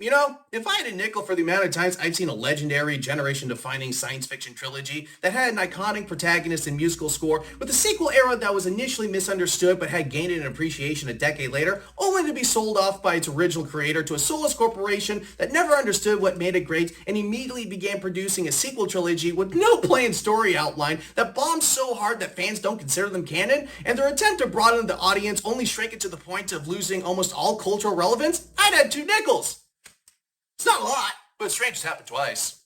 You know, if I had a nickel for the amount of times I've seen a legendary, generation-defining science fiction trilogy that had an iconic protagonist and musical score with a sequel era that was initially misunderstood but had gained an appreciation a decade later, only to be sold off by its original creator to a soulless corporation that never understood what made it great and immediately began producing a sequel trilogy with no planned story outline that bombed so hard that fans don't consider them canon, and their attempt to broaden the audience only shrank it to the point of losing almost all cultural relevance, I'd had 2 nickels. It's not a lot, but it's strange it's happened twice.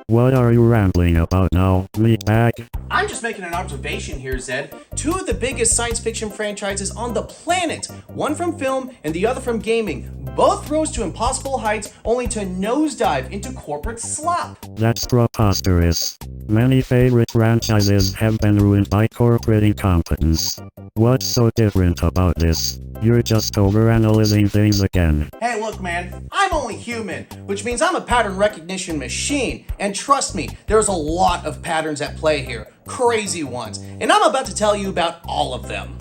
What are you rambling about now, meatbag? I'm just making an observation here, Zed. 2 of the biggest science fiction franchises on the planet, one from film and the other from gaming, both rose to impossible heights only to nosedive into corporate slop. That's preposterous. Many favorite franchises have been ruined by corporate incompetence. What's so different about this? You're just overanalyzing things again. Hey, look, man, I'm only human, which means I'm a pattern recognition machine. And trust me, there's a lot of patterns at play here, crazy ones, and I'm about to tell you about all of them.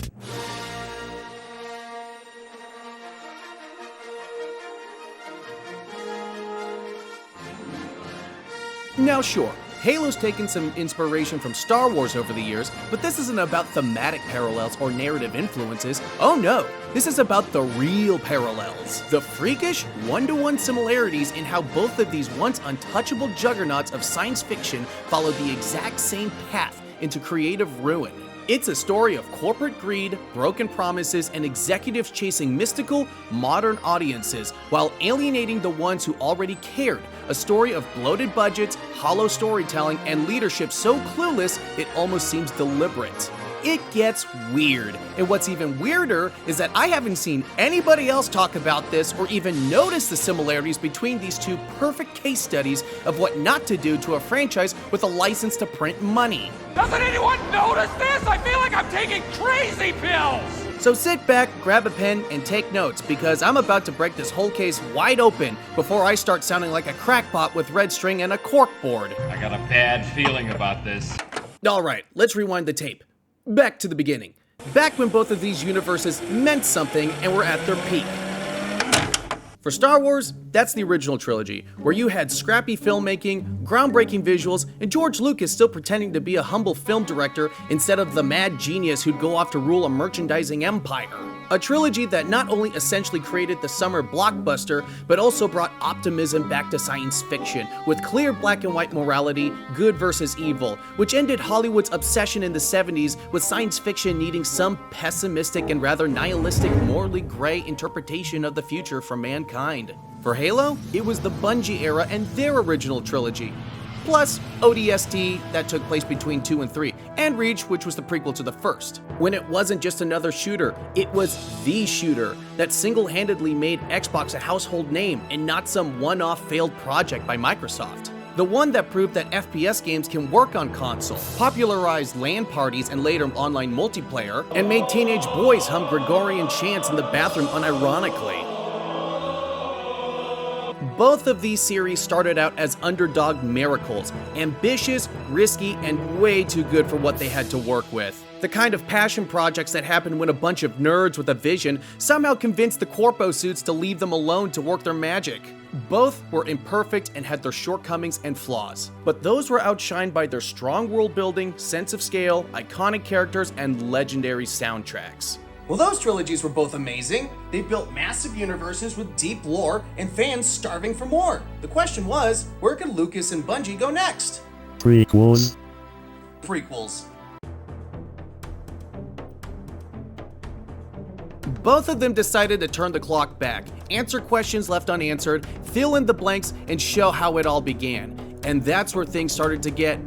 Now sure, Halo's taken some inspiration from Star Wars over the years, but this isn't about thematic parallels or narrative influences. Oh no, this is about the real parallels. The freakish, one-to-one similarities in how both of these once untouchable juggernauts of science fiction follow the exact same path into creative ruin. It's a story of corporate greed, broken promises, and executives chasing mystical, modern audiences while alienating the ones who already cared. A story of bloated budgets, hollow storytelling, and leadership so clueless it almost seems deliberate. It gets weird, and what's even weirder is that I haven't seen anybody else talk about this or even notice the similarities between these 2 perfect case studies of what not to do to a franchise with a license to print money. Doesn't anyone notice this? I feel like I'm taking crazy pills! So sit back, grab a pen, and take notes, because I'm about to break this whole case wide open before I start sounding like a crackpot with red string and a cork board. I got a bad feeling about this. Alright, let's rewind the tape. Back to the beginning. Back when both of these universes meant something and were at their peak. For Star Wars, that's the original trilogy, where you had scrappy filmmaking, groundbreaking visuals, and George Lucas still pretending to be a humble film director instead of the mad genius who'd go off to rule a merchandising empire. A trilogy that not only essentially created the summer blockbuster, but also brought optimism back to science fiction, with clear black and white morality, good versus evil, which ended Hollywood's obsession in the 70s with science fiction needing some pessimistic and rather nihilistic, morally gray interpretation of the future for mankind. For Halo, it was the Bungie era and their original trilogy. Plus ODST that took place between 2 and 3, and Reach, which was the prequel to the first. When it wasn't just another shooter, it was the shooter that single-handedly made Xbox a household name and not some one-off failed project by Microsoft. The one that proved that FPS games can work on console, popularized LAN parties and later online multiplayer, and made teenage boys hum Gregorian chants in the bathroom unironically. Both of these series started out as underdog miracles, ambitious, risky, and way too good for what they had to work with. The kind of passion projects that happen when a bunch of nerds with a vision somehow convince the corpo suits to leave them alone to work their magic. Both were imperfect and had their shortcomings and flaws, but those were outshined by their strong world building, sense of scale, iconic characters, and legendary soundtracks. Well, those trilogies were both amazing. They built massive universes with deep lore and fans starving for more. The question was, where could Lucas and Bungie go next? Prequels? Prequels. Both of them decided to turn the clock back, answer questions left unanswered, fill in the blanks, and show how it all began. And that's where things started to get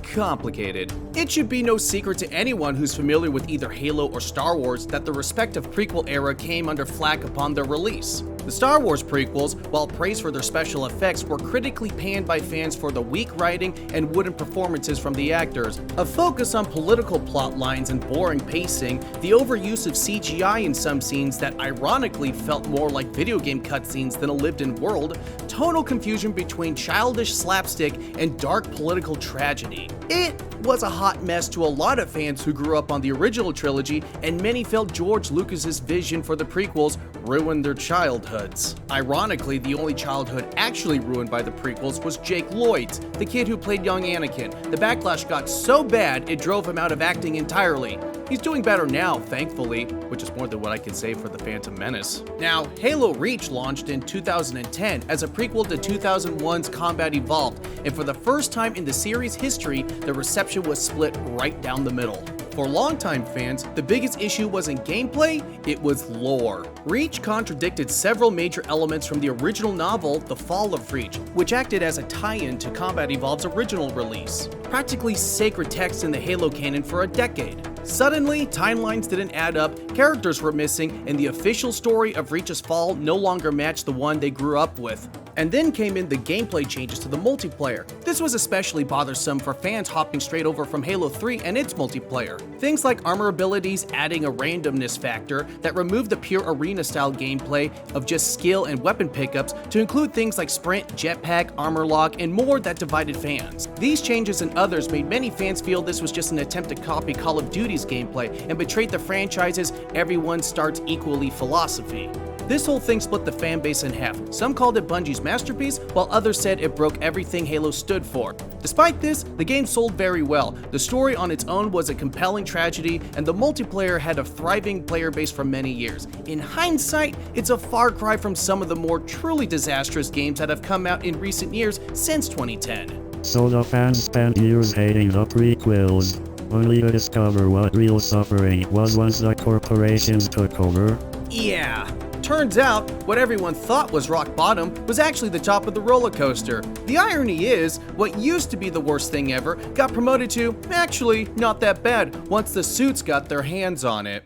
complicated. It should be no secret to anyone who's familiar with either Halo or Star Wars that the respective prequel era came under flack upon their release. The Star Wars prequels, while praised for their special effects, were critically panned by fans for the weak writing and wooden performances from the actors, a focus on political plot lines and boring pacing, the overuse of CGI in some scenes that ironically felt more like video game cutscenes than a lived-in world, tonal confusion between childish slapstick and dark political tragedy. It was a hot mess to a lot of fans who grew up on the original trilogy, and many felt George Lucas's vision for the prequels ruined their childhoods. Ironically, the only childhood actually ruined by the prequels was Jake Lloyd's, the kid who played young Anakin. The backlash got so bad it drove him out of acting entirely. He's doing better now, thankfully, which is more than what I can say for The Phantom Menace. Now, Halo Reach launched in 2010 as a prequel to 2001's Combat Evolved, and for the first time in the series' history, the reception was split right down the middle. For longtime fans, the biggest issue wasn't gameplay, it was lore. Reach contradicted several major elements from the original novel, The Fall of Reach, which acted as a tie-in to Combat Evolved's original release. Practically sacred text in the Halo canon for a decade. Suddenly, timelines didn't add up, characters were missing, and the official story of Reach's fall no longer matched the one they grew up with. And then came in the gameplay changes to the multiplayer. This was especially bothersome for fans hopping straight over from Halo 3 and its multiplayer. Things like armor abilities adding a randomness factor that removed the pure arena-style gameplay of just skill and weapon pickups to include things like sprint, jetpack, armor lock, and more that divided fans. These changes and others made many fans feel this was just an attempt to copy Call of Duty's gameplay and betrayed the franchise's everyone starts equally philosophy. This whole thing split the fan base in half. Some called it Bungie's masterpiece, while others said it broke everything Halo stood for. Despite this, the game sold very well. The story on its own was a compelling tragedy, and the multiplayer had a thriving player base for many years. In hindsight, it's a far cry from some of the more truly disastrous games that have come out in recent years since 2010. So the fans spent years hating the prequels, only to discover what real suffering was once the corporations took over? Yeah. Turns out, what everyone thought was rock bottom was actually the top of the roller coaster. The irony is, what used to be the worst thing ever got promoted to, actually, not that bad, once the suits got their hands on it.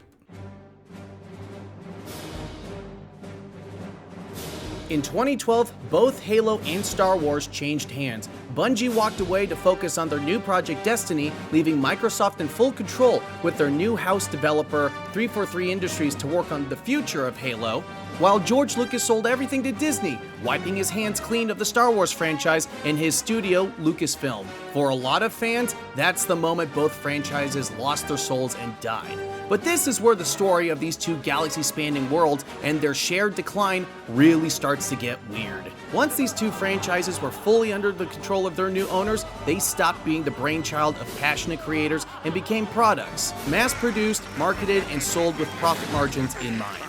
In 2012, both Halo and Star Wars changed hands. Bungie walked away to focus on their new project Destiny, leaving Microsoft in full control with their new house developer 343 Industries to work on the future of Halo, while George Lucas sold everything to Disney, wiping his hands clean of the Star Wars franchise and his studio, Lucasfilm. For a lot of fans, that's the moment both franchises lost their souls and died. But this is where the story of these two galaxy-spanning worlds and their shared decline really starts to get weird. Once these two franchises were fully under the control of their new owners, they stopped being the brainchild of passionate creators and became products, mass-produced, marketed, and sold with profit margins in mind.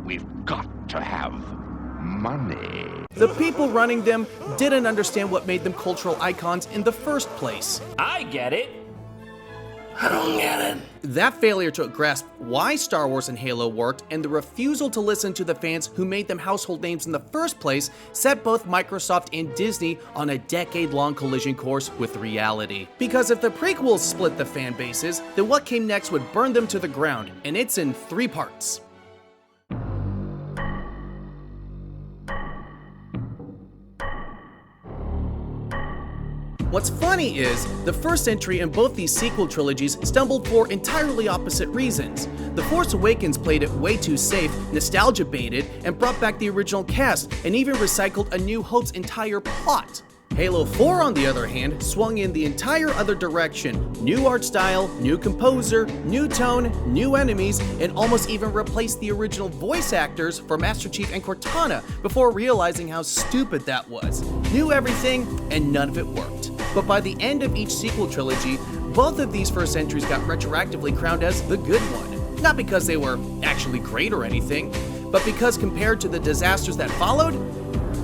We've got to have money. The people running them didn't understand what made them cultural icons in the first place. I get it. I don't get it. That failure to grasp why Star Wars and Halo worked and the refusal to listen to the fans who made them household names in the first place set both Microsoft and Disney on a decade-long collision course with reality. Because if the prequels split the fan bases, then what came next would burn them to the ground, and it's in 3 parts. What's funny is, the first entry in both these sequel trilogies stumbled for entirely opposite reasons. The Force Awakens played it way too safe, nostalgia baited, and brought back the original cast, and even recycled A New Hope's entire plot. Halo 4, on the other hand, swung in the entire other direction. New art style, new composer, new tone, new enemies, and almost even replaced the original voice actors for Master Chief and Cortana before realizing how stupid that was. Knew everything, and none of it worked. But by the end of each sequel trilogy, both of these first entries got retroactively crowned as the good one. Not because they were actually great or anything, but because compared to the disasters that followed,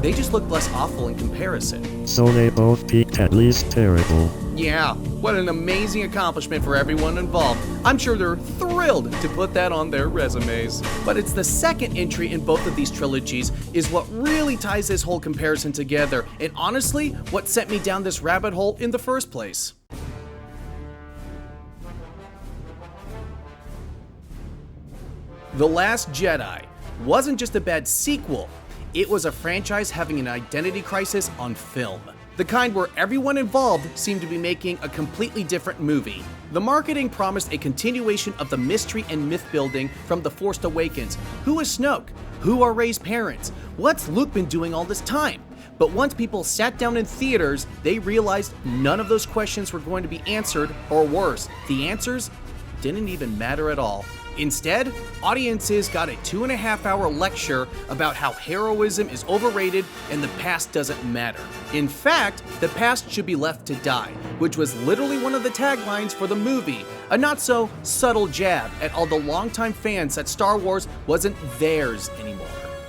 they just looked less awful in comparison. So they both peaked at least terrible. Yeah, what an amazing accomplishment for everyone involved. I'm sure they're thrilled to put that on their resumes. But it's the second entry in both of these trilogies is what really ties this whole comparison together, and honestly, what sent me down this rabbit hole in the first place. The Last Jedi. wasn't just a bad sequel, it was a franchise having an identity crisis on film. The kind where everyone involved seemed to be making a completely different movie. The marketing promised a continuation of the mystery and myth building from The Force Awakens. Who is Snoke? Who are Rey's parents? What's Luke been doing all this time? But once people sat down in theaters, they realized none of those questions were going to be answered, or worse, the answers didn't even matter at all. Instead, audiences got a 2.5-hour lecture about how heroism is overrated and the past doesn't matter. In fact, the past should be left to die, which was literally one of the taglines for the movie, a not-so-subtle jab at all the longtime fans that Star Wars wasn't theirs anymore.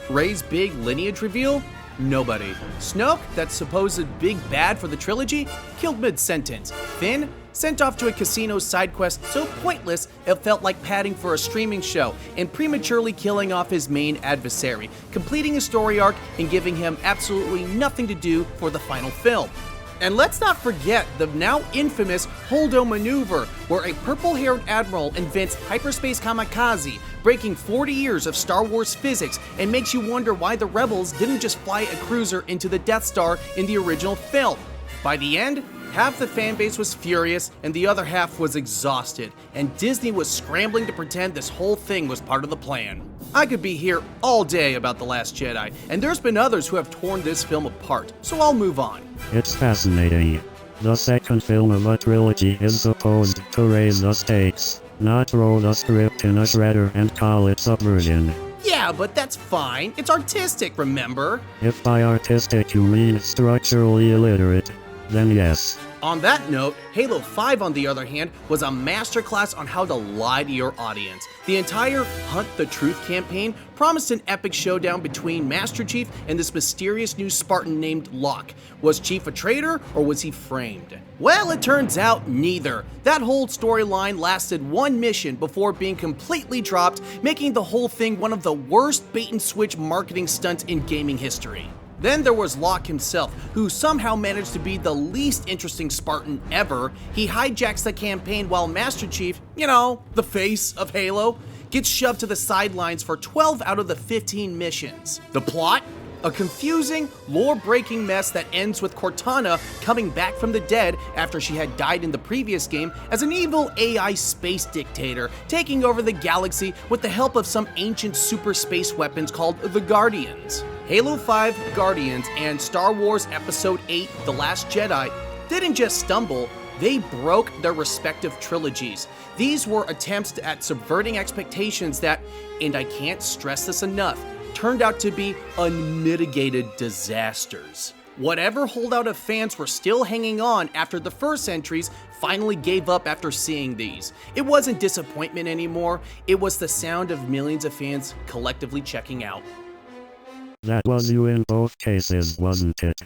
Rey's big lineage reveal? Nobody. Snoke, that supposed big bad for the trilogy, killed mid-sentence. Finn, sent off to a casino side quest so pointless it felt like padding for a streaming show, and prematurely killing off his main adversary, completing his story arc and giving him absolutely nothing to do for the final film. And let's not forget the now infamous Holdo maneuver, where a purple-haired admiral invents hyperspace kamikaze, breaking 40 years of Star Wars physics, and makes you wonder why the rebels didn't just fly a cruiser into the Death Star in the original film. By the end, half the fanbase was furious and the other half was exhausted, and Disney was scrambling to pretend this whole thing was part of the plan. I could be here all day about The Last Jedi, and there's been others who have torn this film apart, so I'll move on. It's fascinating. The second film of a trilogy is supposed to raise the stakes, not throw the script in a shredder and call it subversion. Yeah, but that's fine. It's artistic, remember? If by artistic you mean structurally illiterate, then yes. On that note, Halo 5, on the other hand, was a masterclass on how to lie to your audience. The entire Hunt the Truth campaign promised an epic showdown between Master Chief and this mysterious new Spartan named Locke. Was Chief a traitor, or was he framed? Well, it turns out neither. That whole storyline lasted one mission before being completely dropped, making the whole thing one of the worst bait-and-switch marketing stunts in gaming history. Then there was Locke himself, who somehow managed to be the least interesting Spartan ever. He hijacks the campaign while Master Chief, you know, the face of Halo, gets shoved to the sidelines for 12 out of the 15 missions. The plot? A confusing, lore-breaking mess that ends with Cortana coming back from the dead after she had died in the previous game as an evil AI space dictator, taking over the galaxy with the help of some ancient super space weapons called the Guardians. Halo 5 Guardians and Star Wars Episode 8 The Last Jedi didn't just stumble, they broke their respective trilogies. These were attempts at subverting expectations that, and I can't stress this enough, turned out to be unmitigated disasters. Whatever holdout of fans were still hanging on after the first entries finally gave up after seeing these. It wasn't disappointment anymore, it was the sound of millions of fans collectively checking out. That was you in both cases, wasn't it?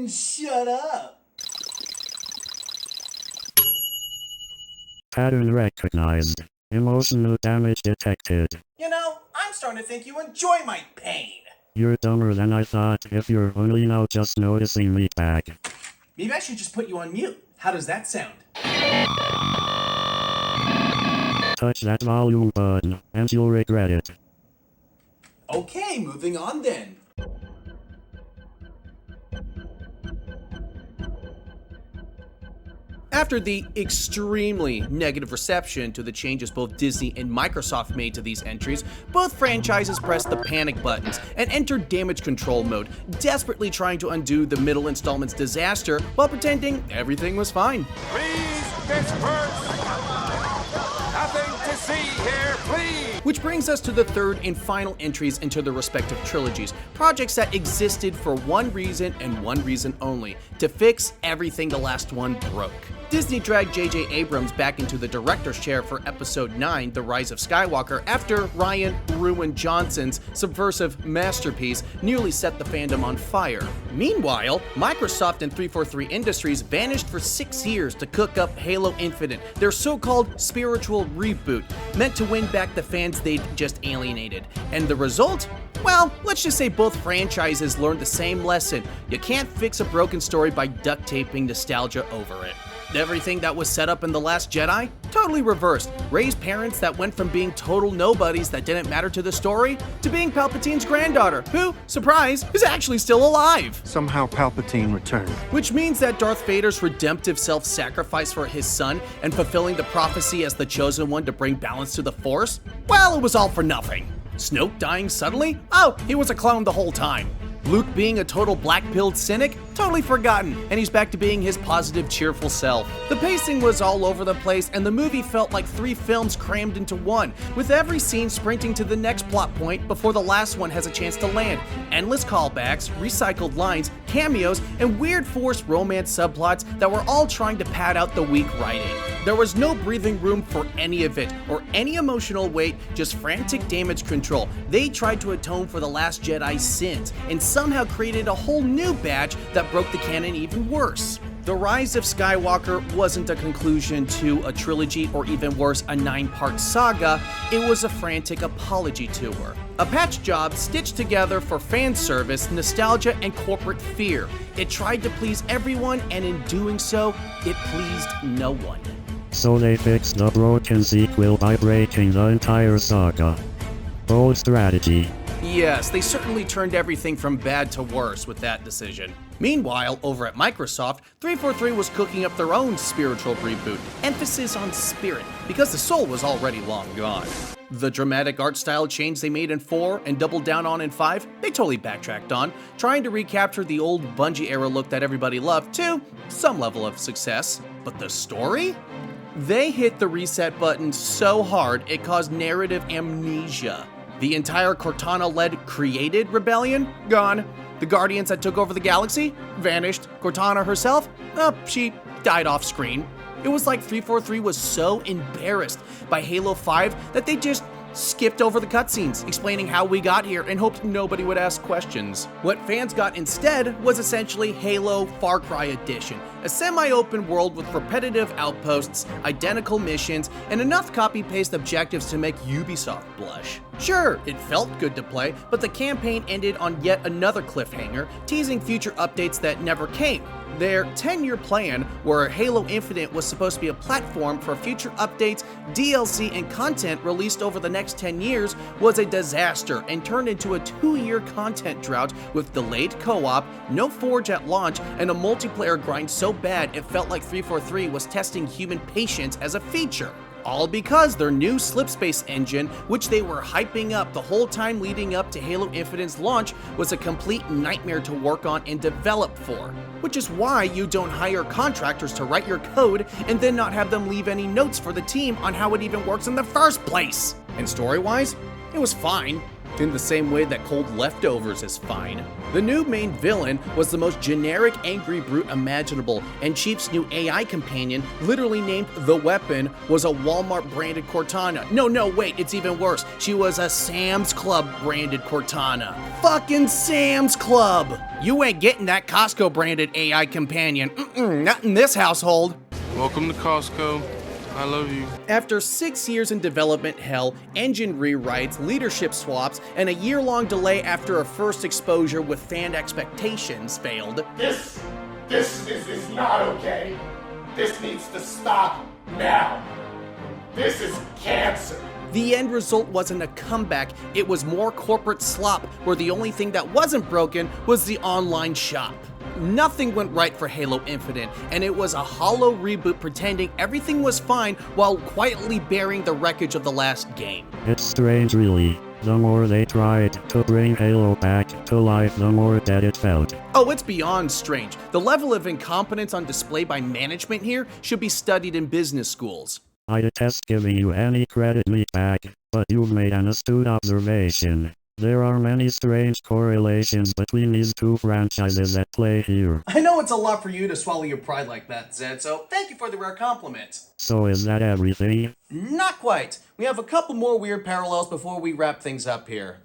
Shut up. Pattern recognized. Emotional damage detected. You know, I'm starting to think you enjoy my pain. You're dumber than I thought if you're only now just noticing me back. Maybe I should just put you on mute. How does that sound? Touch that volume button, and you'll regret it. Okay, moving on then. After the extremely negative reception to the changes both Disney and Microsoft made to these entries, both franchises pressed the panic buttons and entered damage control mode, desperately trying to undo the middle installment's disaster while pretending everything was fine. Please disperse. Nothing to see here, please. Which brings us to the third and final entries into the respective trilogies, projects that existed for one reason and one reason only, to fix everything the last one broke. Disney dragged J.J. Abrams back into the director's chair for Episode 9, The Rise of Skywalker, after Rian Ruin Johnson's subversive masterpiece nearly set the fandom on fire. Meanwhile, Microsoft and 343 Industries vanished for 6 years to cook up Halo Infinite, their so-called spiritual reboot, meant to win back the fans they'd just alienated. And the result? Well, let's just say both franchises learned the same lesson. You can't fix a broken story by duct taping nostalgia over it. Everything that was set up in The Last Jedi, totally reversed. Rey's parents that went from being total nobodies that didn't matter to the story, to being Palpatine's granddaughter, who, surprise, is actually still alive. Somehow Palpatine returned. Which means that Darth Vader's redemptive self-sacrifice for his son and fulfilling the prophecy as the chosen one to bring balance to the Force, well, it was all for nothing. Snoke dying suddenly? Oh, he was a clone the whole time. Luke being a total black-pilled cynic? Totally forgotten, and he's back to being his positive, cheerful self. The pacing was all over the place, and the movie felt like 3 films crammed into one, with every scene sprinting to the next plot point before the last one has a chance to land. Endless callbacks, recycled lines, cameos, and weird forced romance subplots that were all trying to pad out the weak writing. There was no breathing room for any of it, or any emotional weight, just frantic damage control. They tried to atone for The Last Jedi's sins, and somehow created a whole new batch that broke the canon even worse. The Rise of Skywalker wasn't a conclusion to a trilogy or even worse, a 9-part saga. It was a frantic apology tour. A patch job stitched together for fan service, nostalgia, and corporate fear. It tried to please everyone, and in doing so, it pleased no one. So they fixed the broken sequel by breaking the entire saga. Bold strategy. Yes, they certainly turned everything from bad to worse with that decision. Meanwhile, over at Microsoft, 343 was cooking up their own spiritual reboot, emphasis on spirit, because the soul was already long gone. The dramatic art style change they made in 4 and doubled down on in 5, they totally backtracked on, trying to recapture the old Bungie era look that everybody loved to some level of success. But the story? They hit the reset button so hard it caused narrative amnesia. The entire Cortana-led created rebellion? Gone. The Guardians that took over the galaxy? Vanished. Cortana herself? She died off screen. It was like 343 was so embarrassed by Halo 5 that they just skipped over the cutscenes, explaining how we got here and hoped nobody would ask questions. What fans got instead was essentially Halo Far Cry Edition, a semi-open world with repetitive outposts, identical missions, and enough copy-paste objectives to make Ubisoft blush. Sure, it felt good to play, but the campaign ended on yet another cliffhanger, teasing future updates that never came. Their 10-year plan, where Halo Infinite was supposed to be a platform for future updates, DLC, and content released over the next 10 years, was a disaster and turned into a 2-year content drought with delayed co-op, no Forge at launch, and a multiplayer grind so bad it felt like 343 was testing human patience as a feature. All because their new Slipspace engine, which they were hyping up the whole time leading up to Halo Infinite's launch, was a complete nightmare to work on and develop for. Which is why you don't hire contractors to write your code and then not have them leave any notes for the team on how it even works in the first place. And story-wise, it was fine. In the same way that Cold Leftovers is fine. The new main villain was the most generic angry brute imaginable, and Chief's new AI companion, literally named The Weapon, was a Walmart branded Cortana. No, wait, it's even worse. She was a Sam's Club branded Cortana. Fucking Sam's Club! You ain't getting that Costco branded AI companion. Not in this household. Welcome to Costco. I love you. After 6 years in development hell, engine rewrites, leadership swaps, and a year-long delay after a first exposure with fan expectations failed. This is not okay. This needs to stop now. This is cancer. The end result wasn't a comeback, it was more corporate slop, where the only thing that wasn't broken was the online shop. Nothing went right for Halo Infinite, and it was a hollow reboot pretending everything was fine while quietly burying the wreckage of the last game. It's strange really. The more they tried to bring Halo back to life, the more dead it felt. Oh, it's beyond strange. The level of incompetence on display by management here should be studied in business schools. I detest giving you any credit me back, but you've made an astute observation. There are many strange correlations between these two franchises at play here. I know it's a lot for you to swallow your pride like that, Zed, so thank you for the rare compliment. So is that everything? Not quite. We have a couple more weird parallels before we wrap things up here.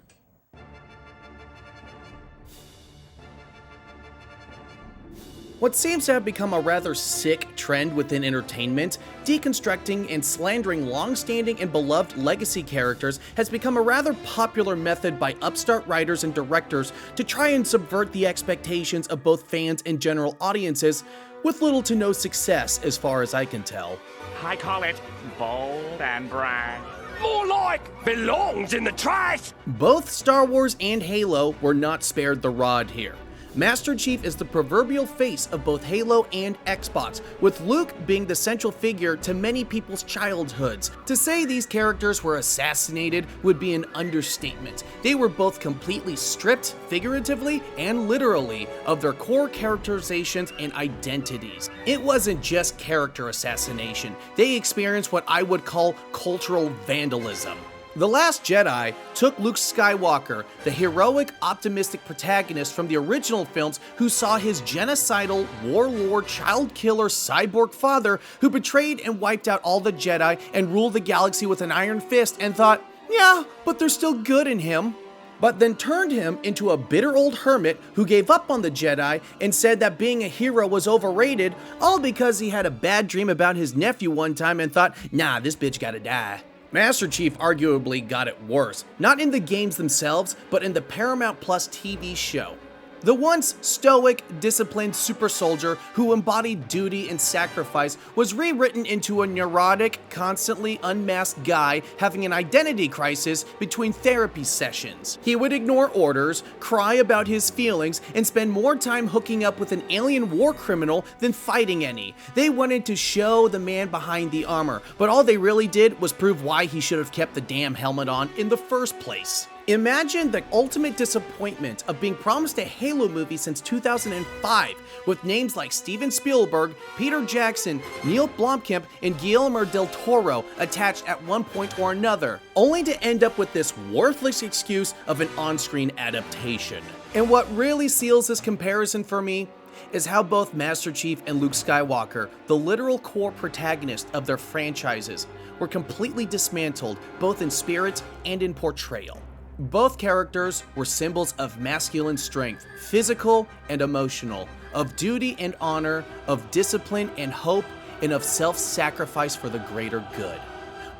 What seems to have become a rather sick trend within entertainment, deconstructing and slandering long-standing and beloved legacy characters has become a rather popular method by upstart writers and directors to try and subvert the expectations of both fans and general audiences, with little to no success as far as I can tell. I call it bold and brag. More like belongs in the trash. Both Star Wars and Halo were not spared the rod here. Master Chief is the proverbial face of both Halo and Xbox, with Luke being the central figure to many people's childhoods. To say these characters were assassinated would be an understatement. They were both completely stripped, figuratively and literally, of their core characterizations and identities. It wasn't just character assassination. They experienced what I would call cultural vandalism. The Last Jedi took Luke Skywalker, the heroic, optimistic protagonist from the original films who saw his genocidal, warlord, child-killer, cyborg father who betrayed and wiped out all the Jedi and ruled the galaxy with an iron fist, and thought, yeah, but there's still good in him. But then turned him into a bitter old hermit who gave up on the Jedi and said that being a hero was overrated, all because he had a bad dream about his nephew one time and thought, nah, this bitch gotta die. Master Chief arguably got it worse, not in the games themselves, but in the Paramount Plus TV show. The once stoic, disciplined super soldier who embodied duty and sacrifice was rewritten into a neurotic, constantly unmasked guy having an identity crisis between therapy sessions. He would ignore orders, cry about his feelings, and spend more time hooking up with an alien war criminal than fighting any. They wanted to show the man behind the armor, but all they really did was prove why he should have kept the damn helmet on in the first place. Imagine the ultimate disappointment of being promised a Halo movie since 2005, with names like Steven Spielberg, Peter Jackson, Neil Blomkamp, and Guillermo del Toro attached at one point or another, only to end up with this worthless excuse of an on-screen adaptation. And what really seals this comparison for me is how both Master Chief and Luke Skywalker, the literal core protagonists of their franchises, were completely dismantled both in spirit and in portrayal. Both characters were symbols of masculine strength, physical and emotional, of duty and honor, of discipline and hope, and of self-sacrifice for the greater good,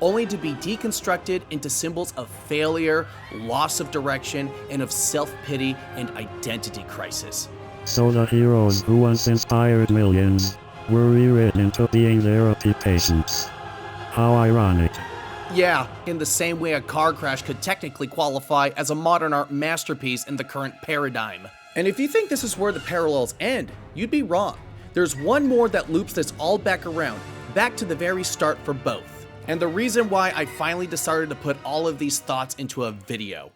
only to be deconstructed into symbols of failure, loss of direction, and of self-pity and identity crisis. So the heroes who once inspired millions were rewritten into being therapy patients. How ironic. Yeah, in the same way a car crash could technically qualify as a modern art masterpiece in the current paradigm. And if you think this is where the parallels end, you'd be wrong. There's one more that loops this all back around, back to the very start for both. And the reason why I finally decided to put all of these thoughts into a video.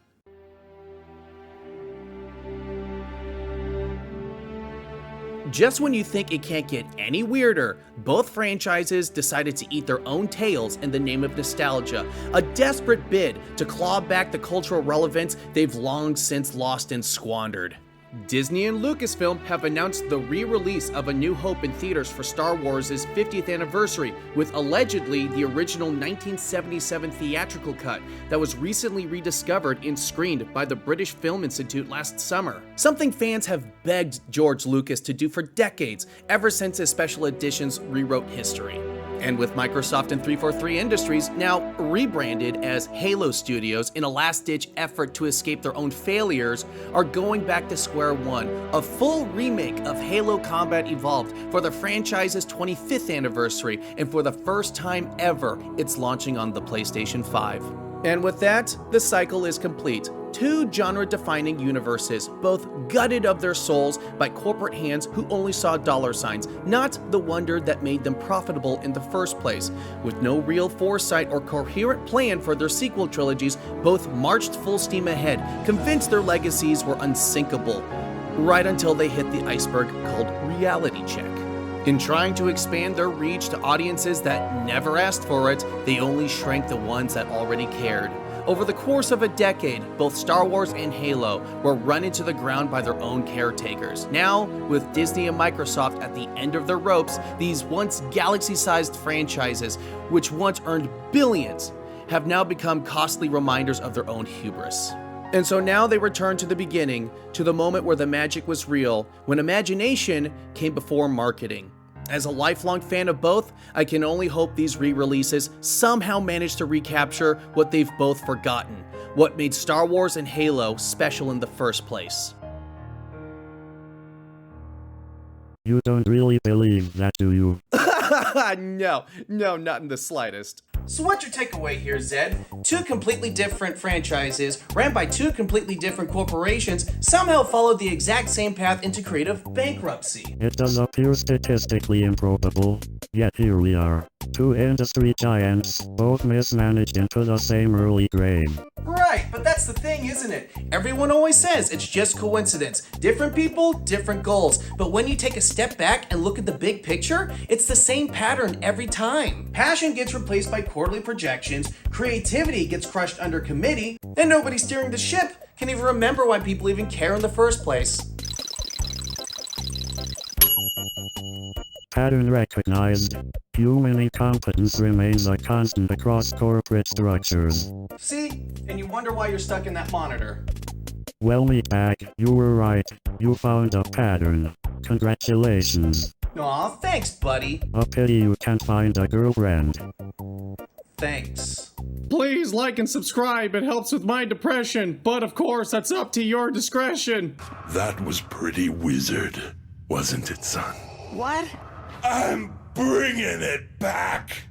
Just when you think it can't get any weirder, both franchises decided to eat their own tails in the name of nostalgia, a desperate bid to claw back the cultural relevance they've long since lost and squandered. Disney and Lucasfilm have announced the re-release of A New Hope in theaters for Star Wars' 50th anniversary, with allegedly the original 1977 theatrical cut that was recently rediscovered and screened by the British Film Institute last summer. Something fans have begged George Lucas to do for decades, ever since his special editions rewrote history. And with Microsoft and 343 Industries now rebranded as Halo Studios in a last-ditch effort to escape their own failures, are going back to square one, a full remake of Halo Combat Evolved for the franchise's 25th anniversary, and for the first time ever, it's launching on the PlayStation 5. And with that, the cycle is complete. Two genre-defining universes, both gutted of their souls by corporate hands who only saw dollar signs, not the wonder that made them profitable in the first place. With no real foresight or coherent plan for their sequel trilogies, both marched full steam ahead, convinced their legacies were unsinkable, right until they hit the iceberg called reality check. In trying to expand their reach to audiences that never asked for it, they only shrank the ones that already cared. Over the course of a decade, both Star Wars and Halo were run into the ground by their own caretakers. Now, with Disney and Microsoft at the end of their ropes, these once galaxy-sized franchises, which once earned billions, have now become costly reminders of their own hubris. And so now they return to the beginning, to the moment where the magic was real, when imagination came before marketing. As a lifelong fan of both, I can only hope these re-releases somehow manage to recapture what they've both forgotten, what made Star Wars and Halo special in the first place. You don't really believe that, do you? No, not in the slightest. So what's your takeaway here, Zed? Two completely different franchises, ran by two completely different corporations, somehow followed the exact same path into creative bankruptcy. It does appear statistically improbable, yet here we are. Two industry giants, both mismanaged into the same early grave. Right, but that's the thing, isn't it? Everyone always says it's just coincidence. Different people, different goals. But when you take a step back and look at the big picture, it's the same pattern every time. Passion gets replaced by quarterly projections, creativity gets crushed under committee, and nobody steering the ship can even remember why people even care in the first place. Pattern recognized. Human incompetence remains a constant across corporate structures. See? And you wonder why you're stuck in that monitor. Well, meatbag, you were right. You found a pattern. Congratulations. Aw, thanks, buddy. A pity you can't find a girlfriend. Thanks. Please like and subscribe, it helps with my depression, but of course that's up to your discretion. That was pretty wizard, wasn't it, son? What? I'm bringing it back!